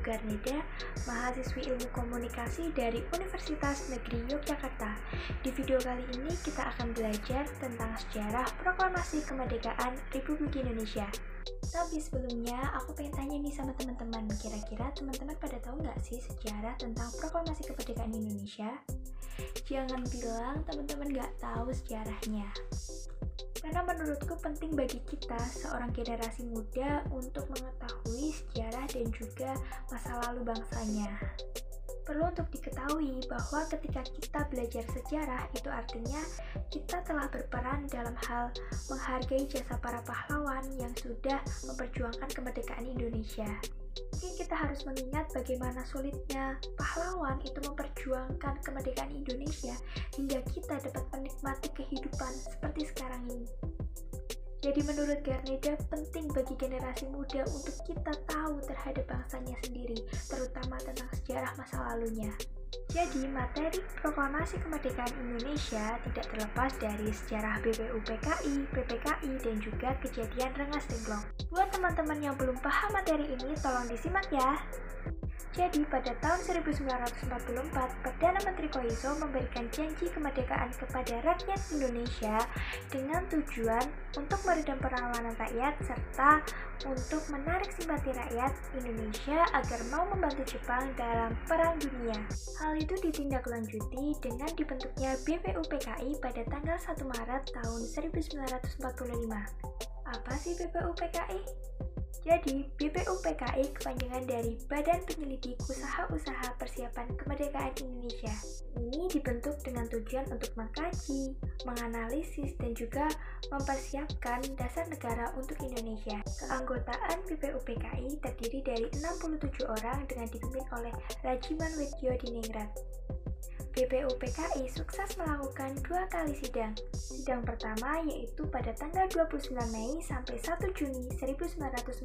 Garneda, mahasiswi Ilmu Komunikasi dari Universitas Negeri Yogyakarta. Di video kali ini kita akan belajar tentang sejarah Proklamasi Kemerdekaan Republik Indonesia. Tapi sebelumnya, aku pengen tanya nih sama teman-teman, kira-kira teman-teman pada tahu nggak sih sejarah tentang Proklamasi Kemerdekaan Indonesia? Jangan bilang teman-teman nggak tahu sejarahnya. Karena menurutku penting bagi kita, seorang generasi muda, untuk mengetahui sejarah dan juga masa lalu bangsanya. Perlu untuk diketahui bahwa ketika kita belajar sejarah, itu artinya kita telah berperan dalam hal menghargai jasa para pahlawan yang sudah memperjuangkan kemerdekaan Indonesia. Mungkin kita harus mengingat bagaimana sulitnya pahlawan itu memperjuangkan kemerdekaan Indonesia hingga kita dapat menikmati kehidupan seperti sekarang ini. Jadi menurut Garneda, penting bagi generasi muda untuk kita tahu terhadap bangsanya sendiri, terutama tentang sejarah masa lalunya. Jadi, materi Proklamasi Kemerdekaan Indonesia tidak terlepas dari sejarah BPUPKI, PPKI, dan juga kejadian Rengas Dengklok. Buat teman-teman yang belum paham materi ini, tolong disimak ya. Jadi, pada tahun 1944, Perdana Menteri Koiso memberikan janji kemerdekaan kepada rakyat Indonesia dengan tujuan untuk meredam perlawanan rakyat serta untuk menarik simpati rakyat Indonesia agar mau membantu Jepang dalam Perang Dunia. Hal itu ditindaklanjuti dengan dibentuknya BPUPKI pada tanggal 1 Maret tahun 1945. Apa sih BPUPKI? Jadi, BPUPKI kepanjangan dari Badan Penyelidik Usaha-Usaha Persiapan Kemerdekaan Indonesia. Ini dibentuk dengan tujuan untuk mengkaji, menganalisis, dan juga mempersiapkan dasar negara untuk Indonesia. Keanggotaan BPUPKI terdiri dari 67 orang dengan dipimpin oleh Rajiman Weddiodiningrat. BPUPKI sukses melakukan 2 kali sidang. Sidang pertama yaitu pada tanggal 29 Mei sampai 1 Juni 1945.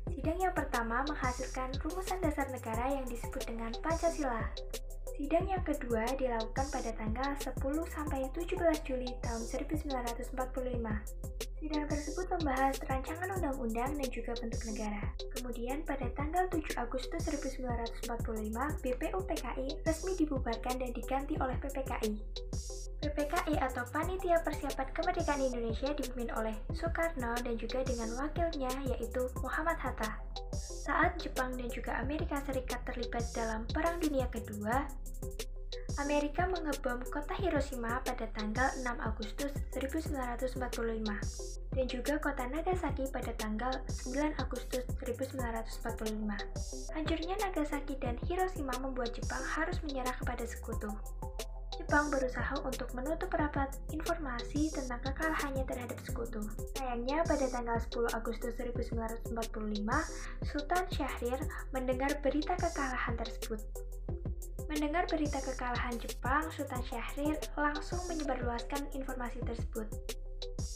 Sidang yang pertama menghasilkan rumusan dasar negara yang disebut dengan Pancasila. Sidang yang kedua dilakukan pada tanggal 10 sampai 17 Juli tahun 1945. Sidang tersebut membahas rancangan undang-undang dan juga bentuk negara. Kemudian pada tanggal 7 Agustus 1945, BPUPKI resmi dibubarkan dan diganti oleh PPKI. PPKI atau Panitia Persiapan Kemerdekaan Indonesia dipimpin oleh Soekarno dan juga dengan wakilnya yaitu Muhammad Hatta. Saat Jepang dan juga Amerika Serikat terlibat dalam Perang Dunia Kedua, Amerika mengebom kota Hiroshima pada tanggal 6 Agustus 1945 dan juga kota Nagasaki pada tanggal 9 Agustus 1945. Hancurnya Nagasaki dan Hiroshima membuat Jepang harus menyerah kepada sekutu. Jepang berusaha untuk menutup rapat informasi tentang kekalahannya terhadap sekutu. Sayangnya pada tanggal 10 Agustus 1945, Sultan Syahrir mendengar berita kekalahan tersebut. Mendengar berita kekalahan Jepang, Sultan Syahrir langsung menyebarluaskan informasi tersebut.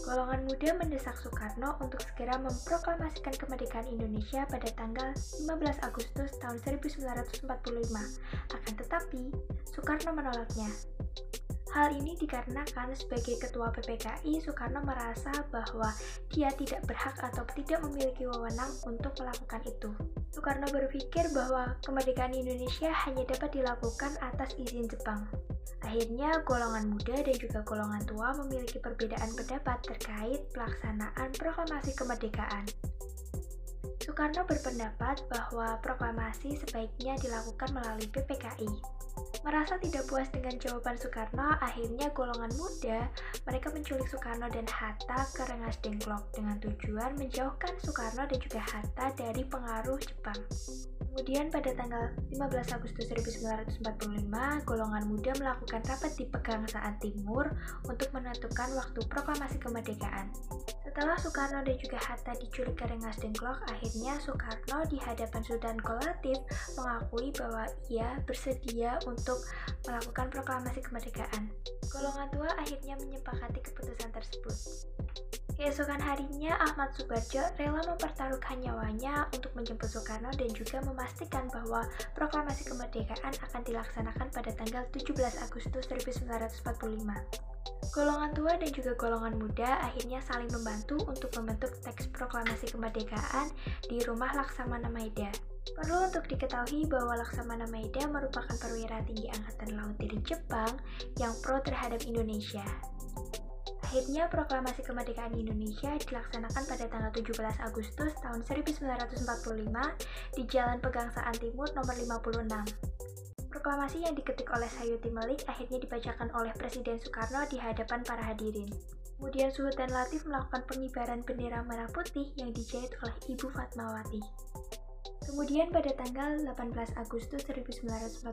Golongan muda mendesak Soekarno untuk segera memproklamasikan kemerdekaan Indonesia pada tanggal 15 Agustus tahun 1945. Akan tetapi, Soekarno menolaknya. Hal ini dikarenakan sebagai ketua PPKI, Soekarno merasa bahwa dia tidak berhak atau tidak memiliki wewenang untuk melakukan itu. Soekarno berpikir bahwa kemerdekaan Indonesia hanya dapat dilakukan atas izin Jepang. Akhirnya, golongan muda dan juga golongan tua memiliki perbedaan pendapat terkait pelaksanaan proklamasi kemerdekaan. Soekarno berpendapat bahwa proklamasi sebaiknya dilakukan melalui PPKI. Merasa tidak puas dengan jawaban Soekarno, akhirnya golongan muda mereka menculik Soekarno dan Hatta ke Rengas Dengklok dengan tujuan menjauhkan Soekarno dan juga Hatta dari pengaruh Jepang. Kemudian pada tanggal 15 Agustus 1945, golongan muda melakukan rapat di Pegangsaan Timur untuk menentukan waktu proklamasi kemerdekaan. Setelah Soekarno dan juga Hatta diculik ke Rengas Dengklok, akhirnya Soekarno di hadapan Sultan Kolatif mengakui bahwa ia bersedia untuk melakukan proklamasi kemerdekaan. Golongan tua akhirnya menyepakati keputusan tersebut. Keesokan harinya, Ahmad Soebardjo rela mempertaruhkan nyawanya untuk menjemput Soekarno dan juga memastikan bahwa proklamasi kemerdekaan akan dilaksanakan pada tanggal 17 Agustus 1945. Golongan tua dan juga golongan muda akhirnya saling membantu untuk membentuk teks proklamasi kemerdekaan di rumah Laksamana Maeda. Perlu untuk diketahui bahwa Laksamana Maeda merupakan perwira tinggi Angkatan Laut dari Jepang yang pro terhadap Indonesia. Akhirnya, proklamasi kemerdekaan Indonesia dilaksanakan pada tanggal 17 Agustus tahun 1945 di Jalan Pegangsaan Timur nomor 56. Proklamasi yang diketik oleh Sayuti Melik akhirnya dibacakan oleh Presiden Soekarno di hadapan para hadirin. Kemudian Suhudan Latif melakukan pengibaran bendera merah putih yang dijahit oleh Ibu Fatmawati. Kemudian pada tanggal 18 Agustus 1945,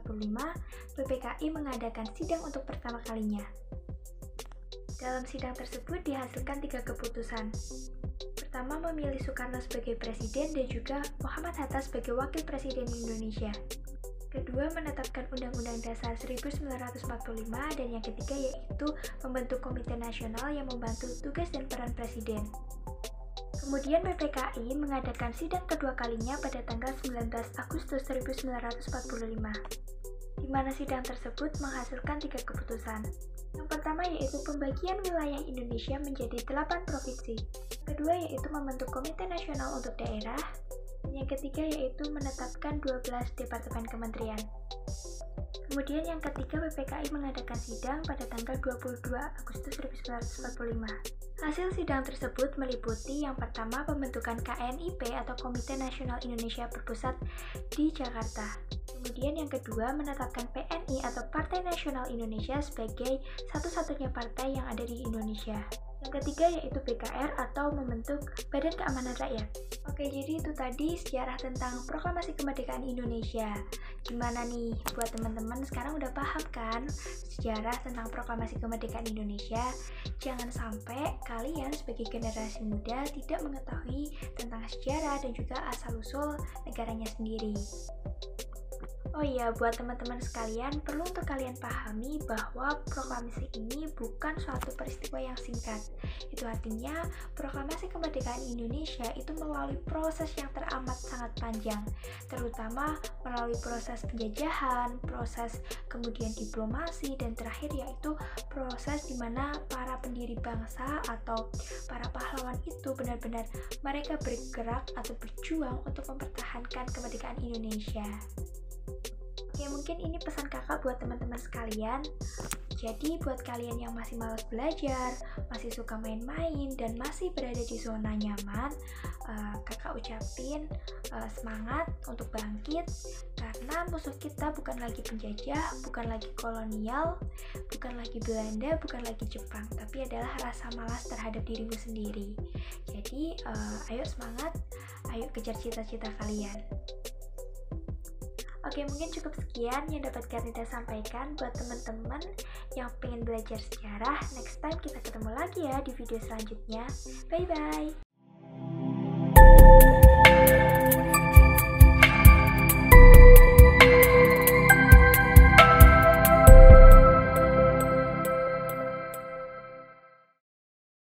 PPKI mengadakan sidang untuk pertama kalinya. Dalam sidang tersebut dihasilkan 3 keputusan. Pertama, memilih Soekarno sebagai presiden dan juga Muhammad Hatta sebagai wakil presiden Indonesia. Kedua, menetapkan Undang-Undang Dasar 1945 dan yang ketiga yaitu membentuk Komite Nasional yang membantu tugas dan peran presiden. Kemudian PPKI mengadakan sidang kedua kalinya pada tanggal 19 Agustus 1945, di mana sidang tersebut menghasilkan 3 keputusan. Yang pertama yaitu pembagian wilayah Indonesia menjadi 8 provinsi. Kedua yaitu membentuk Komite Nasional untuk Daerah. Dan yang ketiga yaitu menetapkan 12 departemen kementerian. Kemudian yang ketiga, PPKI mengadakan sidang pada tanggal 22 Agustus 1945. Hasil sidang tersebut meliputi yang pertama pembentukan KNIP atau Komite Nasional Indonesia Berpusat di Jakarta. Kemudian yang kedua, menetapkan PNI atau Partai Nasional Indonesia sebagai satu-satunya partai yang ada di Indonesia. Yang ketiga yaitu BKR atau membentuk Badan Keamanan Rakyat. Oke, jadi itu tadi sejarah tentang Proklamasi Kemerdekaan Indonesia. Gimana nih buat teman-teman, sekarang udah paham kan sejarah tentang Proklamasi Kemerdekaan Indonesia? Jangan sampai kalian sebagai generasi muda tidak mengetahui tentang sejarah dan juga asal-usul negaranya sendiri. Oh iya, buat teman-teman sekalian, perlu untuk kalian pahami bahwa proklamasi ini bukan suatu peristiwa yang singkat. Itu artinya, proklamasi kemerdekaan Indonesia itu melalui proses yang teramat sangat panjang, terutama melalui proses penjajahan, proses kemudian diplomasi, dan terakhir yaitu proses di mana para pendiri bangsa atau para pahlawan itu benar-benar mereka bergerak atau berjuang untuk mempertahankan kemerdekaan Indonesia. Oke, mungkin ini pesan kakak buat teman-teman sekalian. Jadi buat kalian yang masih malas belajar, masih suka main-main, dan masih berada di zona nyaman, kakak ucapin semangat untuk bangkit, karena musuh kita bukan lagi penjajah, bukan lagi kolonial, bukan lagi Belanda, bukan lagi Jepang, tapi adalah rasa malas terhadap dirimu sendiri. Jadi ayo semangat, ayo kejar cita-cita kalian. Oke, mungkin cukup sekian yang dapat Karnita sampaikan buat teman-teman yang pengen belajar sejarah. Next time kita ketemu lagi ya di video selanjutnya. Bye-bye!